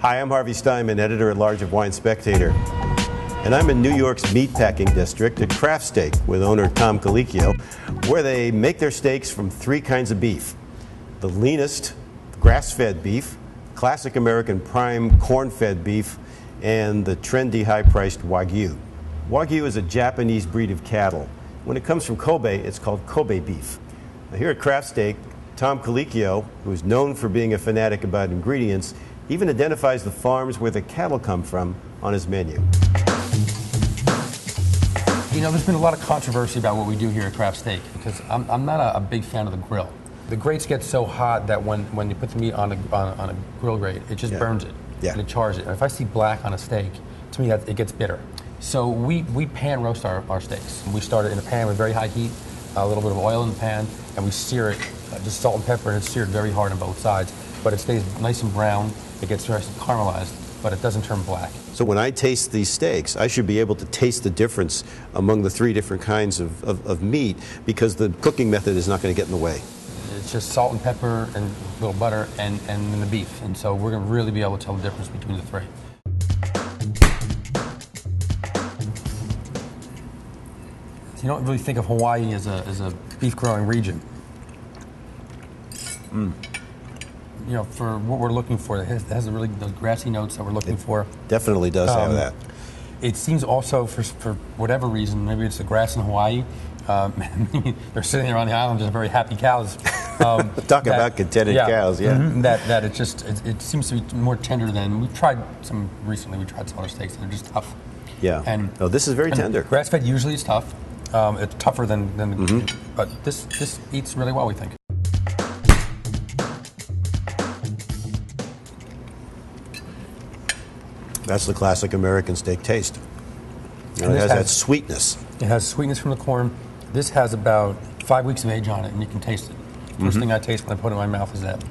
Hi, I'm Harvey Steiman, editor-at-large of Wine Spectator. And I'm in New York's meatpacking district at Craftsteak with owner Tom Colicchio, where they make their steaks from three kinds of beef. The leanest, grass-fed beef, classic American prime corn-fed beef, and the trendy high-priced wagyu. Wagyu is a Japanese breed of cattle. When it comes from Kobe, it's called Kobe beef. Now, here at Craftsteak, Tom Colicchio, who is known for being a fanatic about ingredients, even identifies the farms where the cattle come from on his menu. You know, there's been a lot of controversy about what we do here at Craftsteak because I'm not a big fan of the grill. The grates get so hot that when you put the meat on a grill grate, it just burns it and it chars it. And if I see black on a steak, to me it gets bitter. So we pan roast our steaks. We start it in a pan with very high heat, a little bit of oil in the pan, and we sear it, just salt and pepper, and it's seared very hard on both sides. But it stays nice and brown, it gets nice and caramelized, but it doesn't turn black. So when I taste these steaks, I should be able to taste the difference among the three different kinds of meat, because the cooking method is not going to get in the way. It's just salt and pepper and a little butter and then the beef. And so we're going to really be able to tell the difference between the three. You don't really think of Hawaii as a beef growing region. You know, for what we're looking for, it has really those grassy notes that we're looking for. Definitely does have that. It seems also, for whatever reason, maybe it's the grass in Hawaii, they're sitting there on the island just very happy cows. Talk about contented cows, That it seems to be more tender than, we've tried some recently, we tried some other steaks that are just tough. Yeah, and this is very tender. Grass-fed usually is tough. It's tougher than the but this eats really well, we think. That's the classic American steak taste. You know, it has that sweetness. It has sweetness from the corn. This has about 5 weeks of age on it, and you can taste it. First thing I taste when I put it in my mouth is that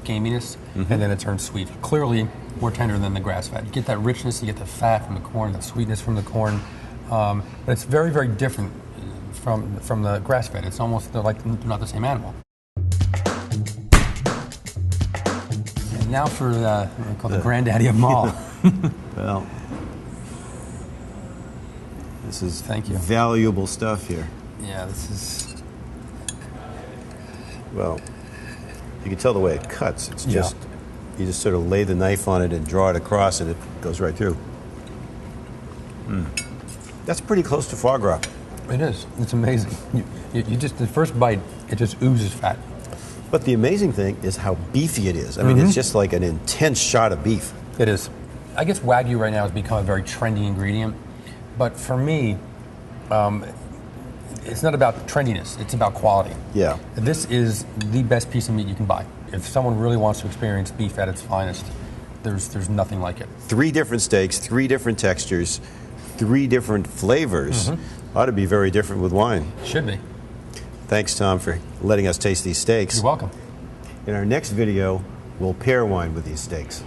gaminess, and then it turns sweet. Clearly more tender than the grass-fed. You get that richness, you get the fat from the corn, the sweetness from the corn. But it's very, very different from the grass-fed. It's almost like not the same animal. And now for what I call the granddaddy of them all. Well, this is valuable stuff here. Yeah, this is. Well, you can tell the way it cuts. It's just you just sort of lay the knife on it and draw it across, and it goes right through. That's pretty close to foie gras. It is. It's amazing. You just, the first bite, it just oozes fat. But the amazing thing is how beefy it is. I mean, it's just like an intense shot of beef. It is. I guess wagyu right now has become a very trendy ingredient. But for me, it's not about trendiness. It's about quality. Yeah. This is the best piece of meat you can buy. If someone really wants to experience beef at its finest, there's nothing like it. 3 different steaks, 3 different textures, 3 different flavors. Ought to be very different with wine. Should be. Thanks, Tom, for letting us taste these steaks. You're welcome. In our next video, we'll pair wine with these steaks.